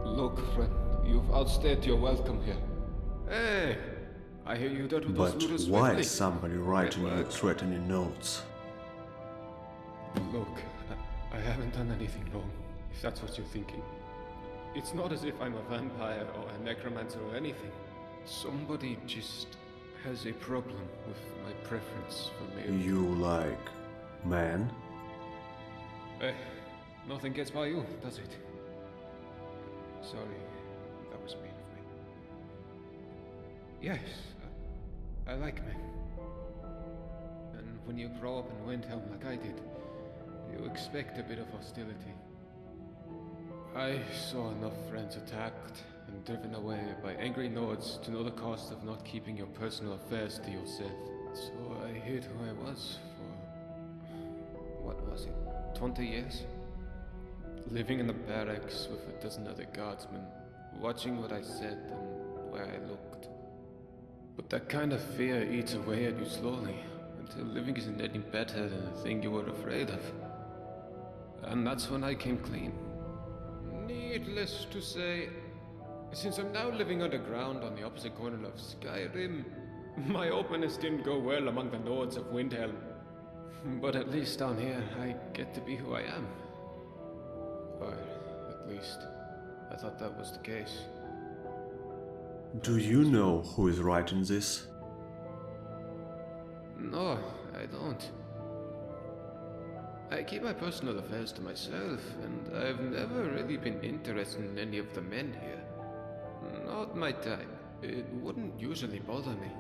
Look, friend, you've outstayed your welcome here. Hey, I hear you dealt with those But looters why swiftly. is somebody writing you threatening notes? Look, I haven't done anything wrong, if that's what you're thinking. It's not as if I'm a vampire or a necromancer or anything. Somebody just has a problem with my preference for male. You like man? Hey, nothing gets by you, does it? Sorry, that was mean of me. Yes, I like men. And when you grow up in Windhelm like I did, you expect a bit of hostility. I saw enough friends attacked and driven away by angry Nords to know the cost of not keeping your personal affairs to yourself. So I hid who I was for... what was it? 20 years? Living in the barracks with a dozen other guardsmen, watching what I said and where I looked. But that kind of fear eats away at you slowly, until living isn't any better than the thing you were afraid of. And that's when I came clean. Needless to say, since I'm now living underground on the opposite corner of Skyrim, my openness didn't go well among the Nords of Windhelm. But at least down here, I get to be who I am. Or, at least, I thought that was the case. Do you know who is writing this? No, I don't. I keep my personal affairs to myself, and I've never really been interested in any of the men here. Not my type. It wouldn't usually bother me.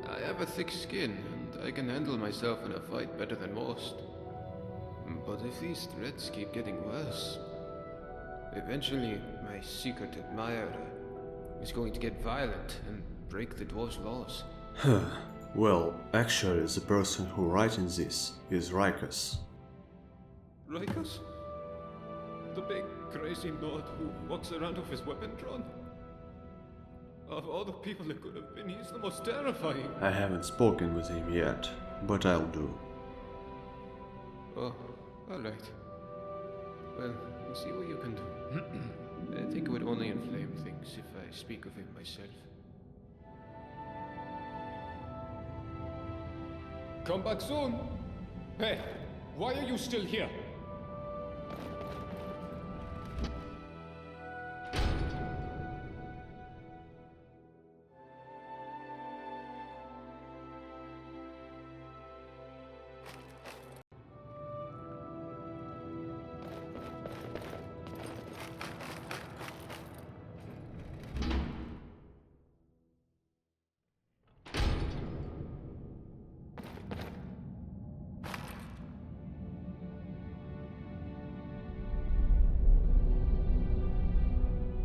I have a thick skin, and I can handle myself in a fight better than most. But if these threats keep getting worse, eventually my secret admirer is going to get violent and break the dwarves' laws. Well, actually, the person who writing this is Reichus. Reichus? The big, crazy Nord who walks around with his weapon drawn? Of all the people it could have been, he's the most terrifying. I haven't spoken with him yet, but I'll do. Oh, alright. Well, we'll see what you can do. I think it would only inflame things if I speak of him myself. Come back soon. Hey, why are you still here?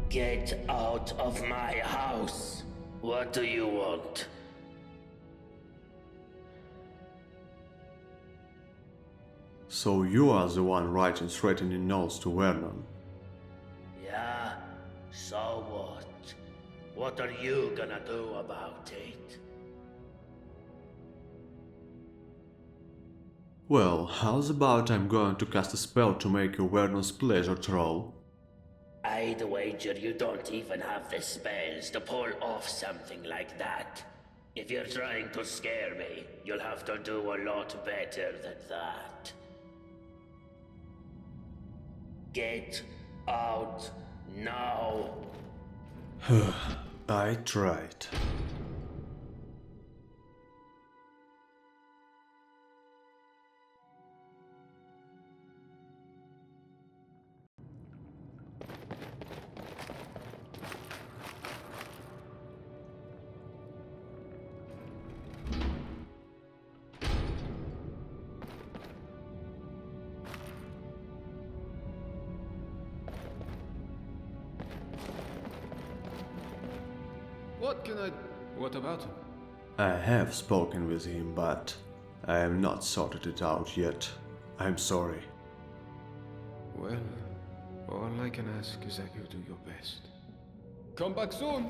Get out of my house. What do you want? So you are the one writing threatening notes to Vernon? Yeah? So what? What are you gonna do about it? Well, how's about I'm going to cast a spell to make you Vernon's pleasure troll? I'd wager you don't even have the spells to pull off something like that. If you're trying to scare me, you'll have to do a lot better than that. Get out now. I tried. What about him? I have spoken with him, but I have not sorted it out yet. I'm sorry. Well, all I can ask is that you do your best. Come back soon.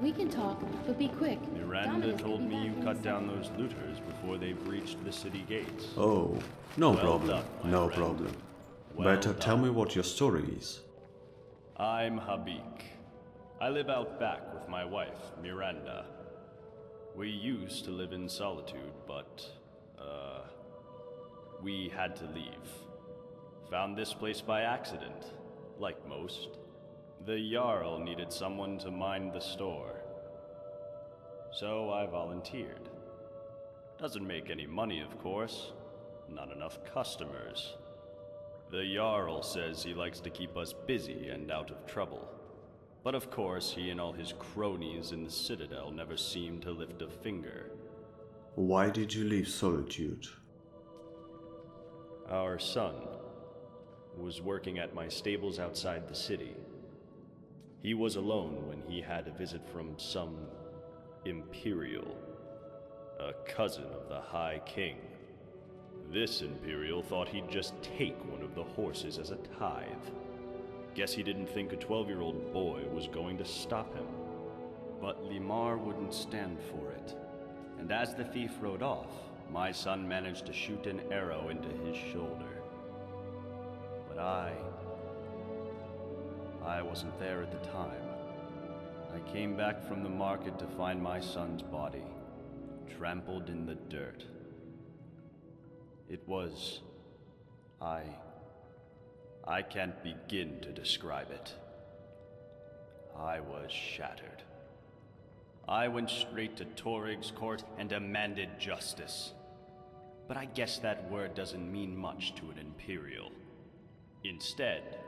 We can talk, but be quick. Miranda told me you cut down those looters before they've reached the city gates. Oh, no Well problem, done, my no friend. problem. Well Better tell done. me what your story is. I'm Habik. I live out back with my wife, Miranda. We used to live in solitude, but, we had to leave. Found this place by accident, like most. The Jarl needed someone to mind the store. So I volunteered. Doesn't make any money, of course. Not enough customers. The Jarl says he likes to keep us busy and out of trouble. But of course, he and all his cronies in the Citadel never seem to lift a finger. Why did you leave Solitude? Our son was working at my stables outside the city. He was alone when he had a visit from some Imperial, a cousin of the High King. This Imperial thought he'd just take one of the horses as a tithe. Guess he didn't think a 12-year-old boy was going to stop him. But Limar wouldn't stand for it. And as the thief rode off, my son managed to shoot an arrow into his shoulder. But I wasn't there at the time. I came back from the market to find my son's body, trampled in the dirt. It was... I can't begin to describe it. I was shattered. I went straight to Torig's court and demanded justice. But I guess that word doesn't mean much to an Imperial. Instead,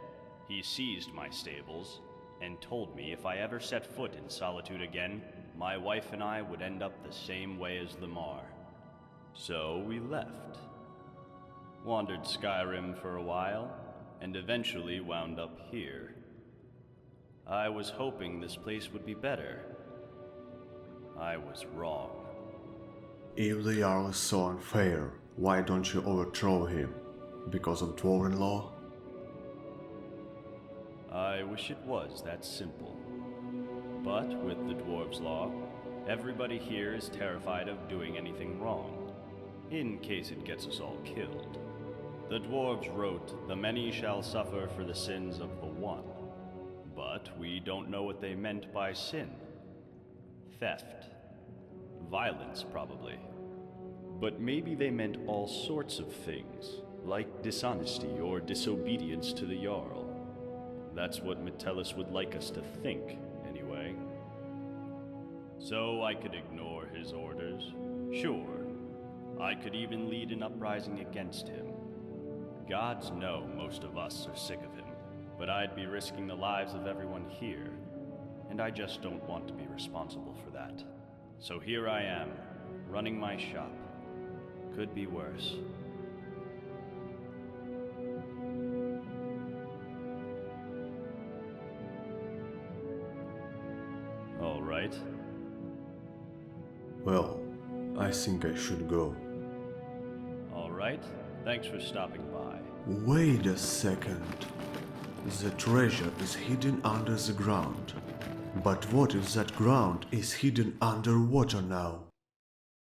he seized my stables and told me if I ever set foot in Solitude again, my wife and I would end up the same way as Limar. So we left. Wandered Skyrim for a while, and eventually wound up here. I was hoping this place would be better. I was wrong. If the Jarl is so unfair, why don't you overthrow him? Because of Dwarven law? I wish it was that simple. But with the Dwarves' law, everybody here is terrified of doing anything wrong, in case it gets us all killed. The Dwarves wrote, "The many shall suffer for the sins of the one." But we don't know what they meant by sin. Theft. Violence, probably. But maybe they meant all sorts of things, like dishonesty or disobedience to the Jarl. That's what Metellus would like us to think, anyway. So I could ignore his orders. Sure. I could even lead an uprising against him. Gods know most of us are sick of him, but I'd be risking the lives of everyone here, and I just don't want to be responsible for that. So here I am, running my shop. Could be worse. All right. Well, I think I should go. All right. Thanks for stopping by. Wait a second. The treasure is hidden under the ground. But what if that ground is hidden underwater now?